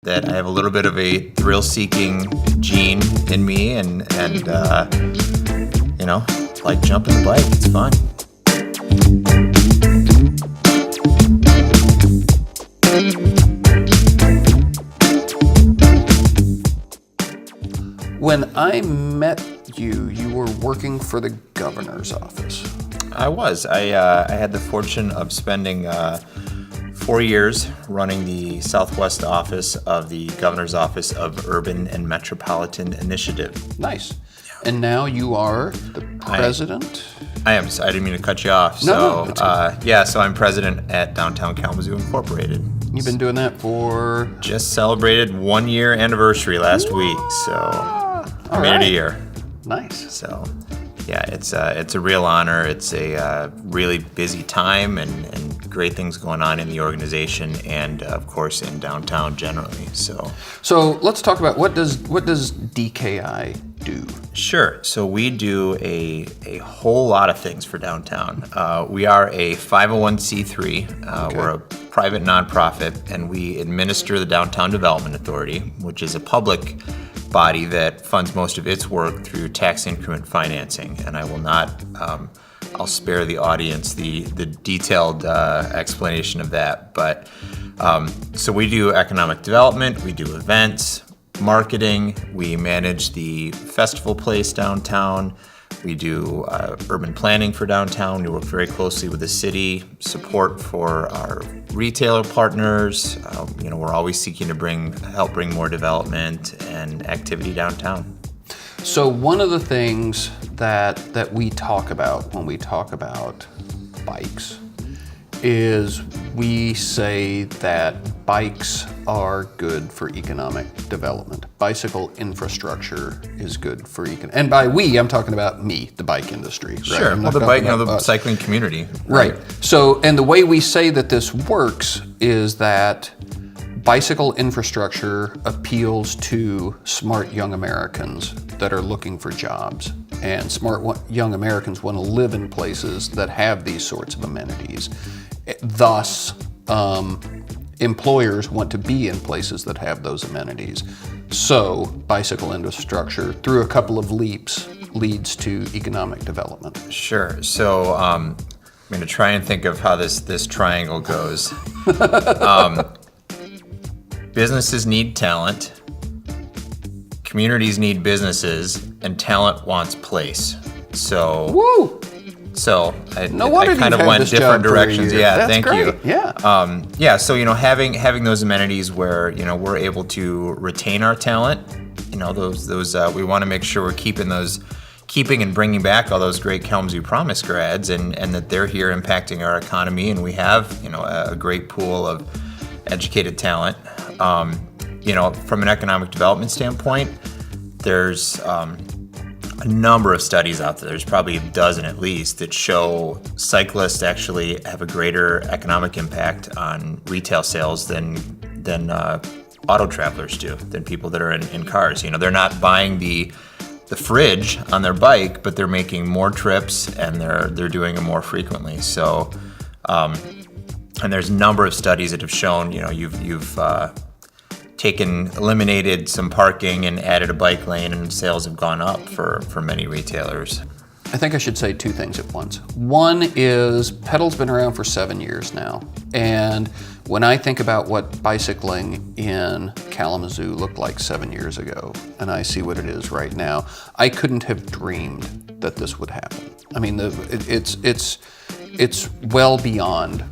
that I have a little bit of a thrill-seeking gene in me, and like jumping the bike. It's fun. When I met you, you were working for the governor's office. I was. I had the fortune of spending 4 years running the Southwest office of the Governor's Office of Urban and Metropolitan Initiative. Nice. And now you are the president? I am. I didn't mean to cut you off. No. So I'm president at Downtown Kalamazoo Incorporated. You've been doing that for? Just celebrated 1 year anniversary last week, so I made it a year. Nice. So, yeah, it's a real honor. It's a really busy time and great things going on in the organization and, of course, in downtown generally. So let's talk about what does DKI do? Sure. So we do a whole lot of things for downtown. We are a 501c3. Okay. We're a private nonprofit, and we administer the Downtown Development Authority, which is a public body that funds most of its work through tax increment financing. And I will not, I'll spare the audience the detailed explanation of that. But so we do economic development, we do events, marketing, we manage the festival place downtown, we do urban planning for downtown, we work very closely with the city, support for our retailer partners. We're always seeking to help bring more development and activity downtown. So one of the things that we talk about when we talk about bikes is we say that bikes are good for economic development. Bicycle infrastructure is good for and by we, I'm talking about me, the bike industry. Right? Sure, well, the cycling community. Right. So, and the way we say that this works is that bicycle infrastructure appeals to smart young Americans that are looking for jobs. And smart young Americans want to live in places that have these sorts of amenities. Thus, employers want to be in places that have those amenities. So, bicycle infrastructure, through a couple of leaps, leads to economic development. Sure. So, I'm going to try and think of how this triangle goes. Businesses need talent, communities need businesses, and talent wants place. So, woo! So I wonder kind of you've had went this different job for a directions. year. Yeah, That's thank great. you. Yeah. So having those amenities where we're able to retain our talent. Those we want to make sure we're keeping and bringing back all those great Kalamazoo Promise grads, and that they're here impacting our economy, and we have a great pool of educated talent. From an economic development standpoint, there's a number of studies out there. There's probably a dozen at least that show cyclists actually have a greater economic impact on retail sales than auto travelers do, than people that are in cars. They're not buying the fridge on their bike, but they're making more trips and they're doing them more frequently. So, and there's a number of studies that have shown, you've eliminated some parking and added a bike lane, and sales have gone up for many retailers. I think I should say two things at once. One is pedal's been around for 7 years now, and when I think about what bicycling in Kalamazoo looked like 7 years ago, and I see what it is right now, I couldn't have dreamed that this would happen. I mean, it's well beyond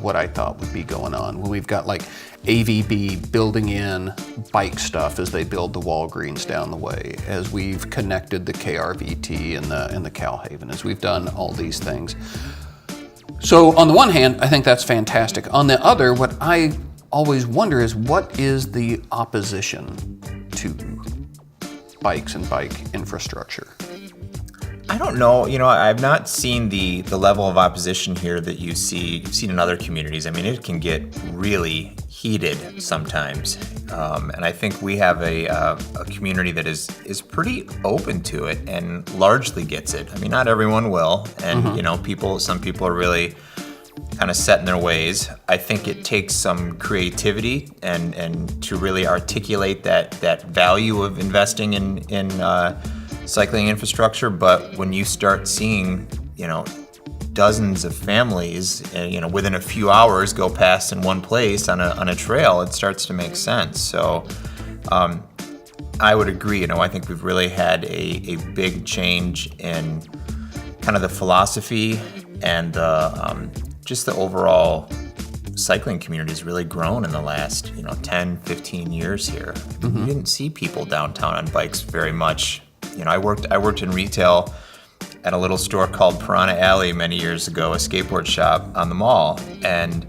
what I thought would be going on. When we've got like AVB building in bike stuff as they build the Walgreens down the way, as we've connected the KRVT and the Calhaven, as we've done all these things. So on the one hand, I think that's fantastic. On the other, what I always wonder is, what is the opposition to bikes and bike infrastructure? I don't know. I've not seen the level of opposition here that you've seen in other communities. I mean, it can get really heated sometimes, and I think we have a community that is pretty open to it and largely gets it. I mean, not everyone will, and some people are really kind of set in their ways. I think it takes some creativity and to really articulate that value of investing in cycling infrastructure. But when you start seeing, dozens of families, within a few hours go past in one place on a trail, it starts to make sense. So I would agree. I think we've really had a big change in kind of the philosophy and just the overall cycling community has really grown in the last 10, 15 years here. You didn't see people downtown on bikes very much. I worked in retail at a little store called Piranha Alley many years ago, a skateboard shop on the mall, and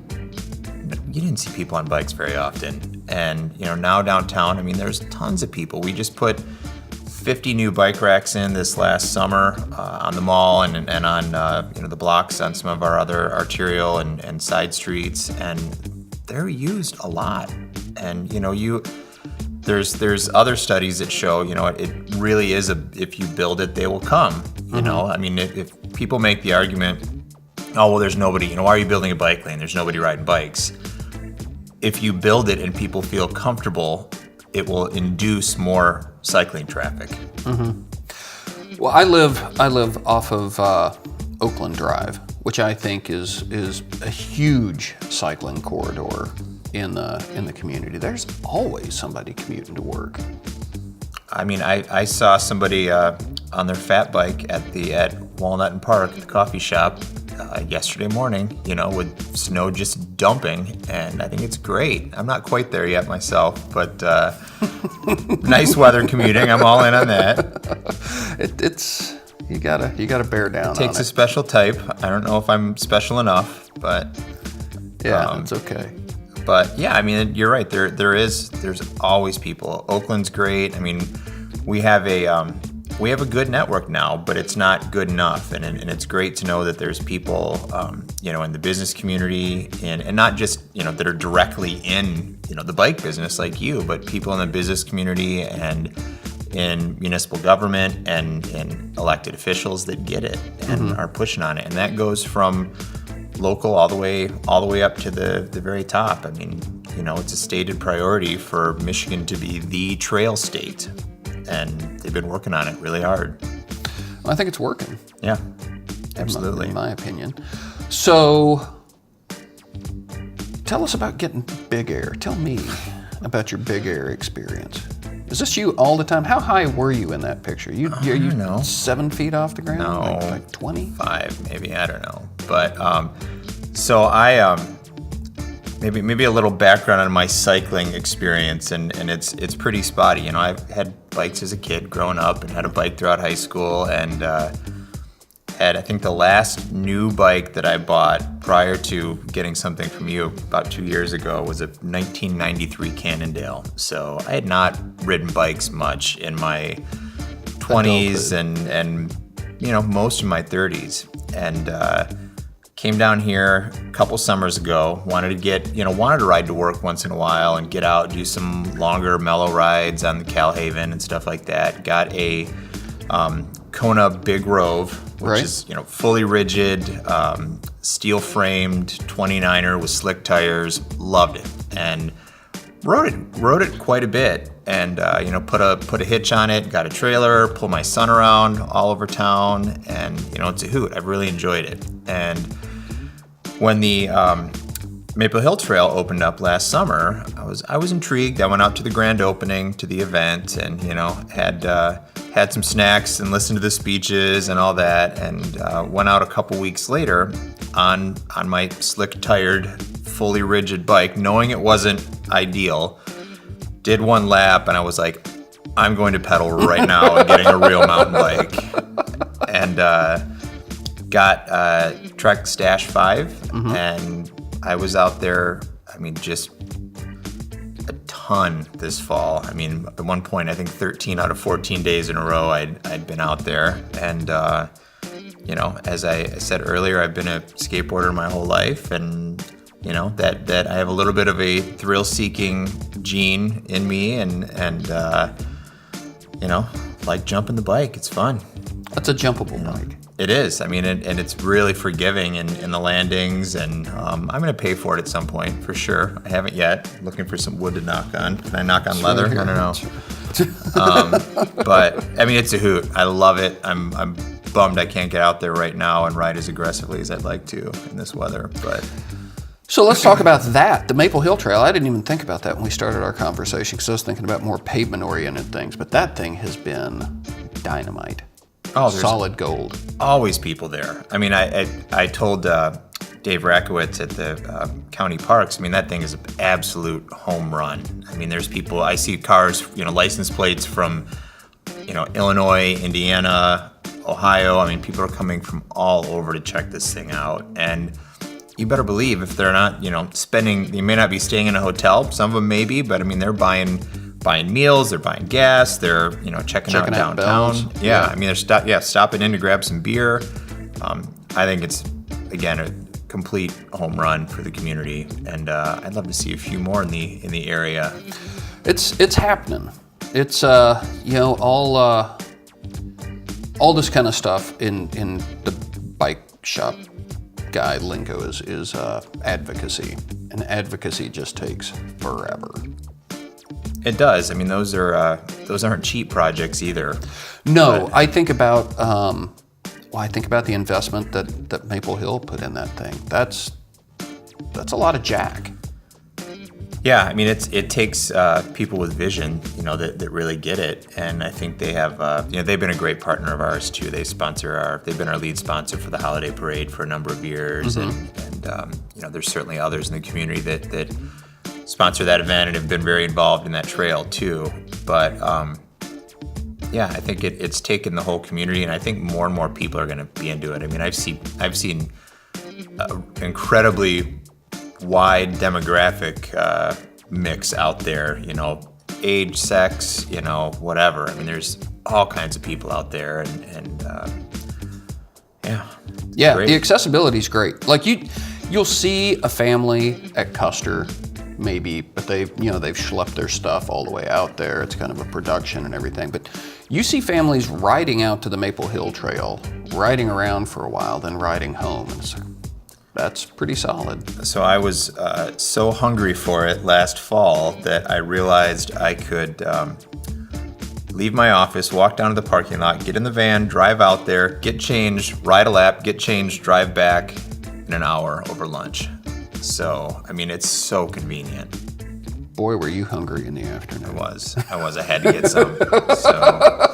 you didn't see people on bikes very often. And now downtown, there's tons of people. We just put 50 new bike racks in this last summer on the mall and on the blocks on some of our other arterial and side streets, and they're used a lot. And there's other studies that show it really is if you build it, they will come. If people make the argument, oh well, there's nobody. Why are you building a bike lane? There's nobody riding bikes. If you build it and people feel comfortable, it will induce more cycling traffic. Well, I live off of Oakland Drive, which I think is a huge cycling corridor in the community. There's always somebody commuting to work. I saw somebody on their fat bike at Walnut and Park, the coffee shop, yesterday morning, with snow just dumping, and I think it's great. I'm not quite there yet myself, but nice weather commuting. I'm all in on that. It's you gotta bear down. It takes on a special type. I don't know if I'm special enough, but yeah, it's okay. But yeah, you're right. There's always people. Oakland's great. We have a good network now, but it's not good enough. And it's great to know that there's people, in the business community and not just, that are directly in, the bike business like you, but people in the business community and in municipal government and in elected officials that get it and are pushing on it. And that goes from local all the way up to the very top. It's a stated priority for Michigan to be the trail state. And they've been working on it really hard. Well, I think it's working. Yeah, absolutely. In my opinion. So, tell us about getting Big Air. Tell me about your Big Air experience. Is this you all the time? How high were you in that picture? Are you know. 7 feet off the ground? No. Like 20? 5, maybe. I don't know. But so I maybe a little background on my cycling experience, and it's pretty spotty. I've had bikes as a kid growing up and had a bike throughout high school, and had, I think, the last new bike that I bought prior to getting something from you about 2 years ago was a 1993 Cannondale. So I had not ridden bikes much in my 20s and most of my 30s, and came down here a couple summers ago, wanted to ride to work once in a while and get out, do some longer mellow rides on the Calhaven and stuff like that. Got a Kona Big Rove, which is, fully rigid, steel framed 29er with slick tires. Loved it. And rode it quite a bit, and put a hitch on it, got a trailer, pulled my son around all over town, and it's a hoot. I've really enjoyed it. And when the Maple Hill Trail opened up last summer, I was intrigued. I went out to the grand opening to the event, and had some snacks and listened to the speeches and all that, and went out a couple weeks later on my slick tired, fully rigid bike, knowing it wasn't ideal. Did one lap, and I was like, I'm going to pedal right now and getting a real mountain bike. And got Trek Stash 5, and I was out there, just a ton this fall. At one point, I think 13 out of 14 days in a row I'd been out there. And, as I said earlier, I've been a skateboarder my whole life, and, that I have a little bit of a thrill-seeking gene in me, and like jumping the bike. It's fun. That's a jumpable bike. It is. I mean, and it's really forgiving in the landings, and I'm going to pay for it at some point for sure. I haven't yet. Looking for some wood to knock on. Can I knock on leather? I don't know. But I mean, it's a hoot. I love it. I'm bummed I can't get out there right now and ride as aggressively as I'd like to in this weather. But so let's talk about that. The Maple Hill Trail. I didn't even think about that when we started our conversation because I was thinking about more pavement-oriented things. But that thing has been dynamite. oh, there's Solid gold. always people there. I mean, I told Dave Rakowitz at the county parks. I mean, that thing is an absolute home run. I mean, there's people. I see cars, license plates from, Illinois, Indiana, Ohio. I mean, people are coming from all over to check this thing out. And you better believe if they're not, spending, they may not be staying in a hotel. Some of them may be, but I mean, they're buying meals, they're buying gas, they're, checking out downtown. Bells. Yeah, I mean, they're stopping in to grab some beer. I think it's, again, a complete home run for the community, and I'd love to see a few more in the area. It's happening. It's all this kind of stuff in the bike shop guy lingo is advocacy, and advocacy just takes forever. It does. I mean, those aren't cheap projects either. No, I think about the investment that Maple Hill put in that thing. That's a lot of jack. Yeah, I mean, it takes people with vision, that really get it, and I think they have, they've been a great partner of ours too. They've been our lead sponsor for the holiday parade for a number of years, and there's certainly others in the community that sponsor that event and have been very involved in that trail too. But I think it's taken the whole community, and I think more and more people are going to be into it. I mean, I've seen incredibly wide demographic mix out there, age, sex, whatever. I mean, there's all kinds of people out there, and great. The accessibility is great. Like you'll see a family at Custer, maybe, but they've schlepped their stuff all the way out there. It's kind of a production and everything. But you see families riding out to the Maple Hill Trail, riding around for a while, then riding home. And that's pretty solid. So I was so hungry for it last fall that I realized I could leave my office, walk down to the parking lot, get in the van, drive out there, get changed, ride a lap, get changed, drive back in an hour over lunch. So, I mean, it's so convenient. Boy, were you hungry in the afternoon. I was. I had to get some. So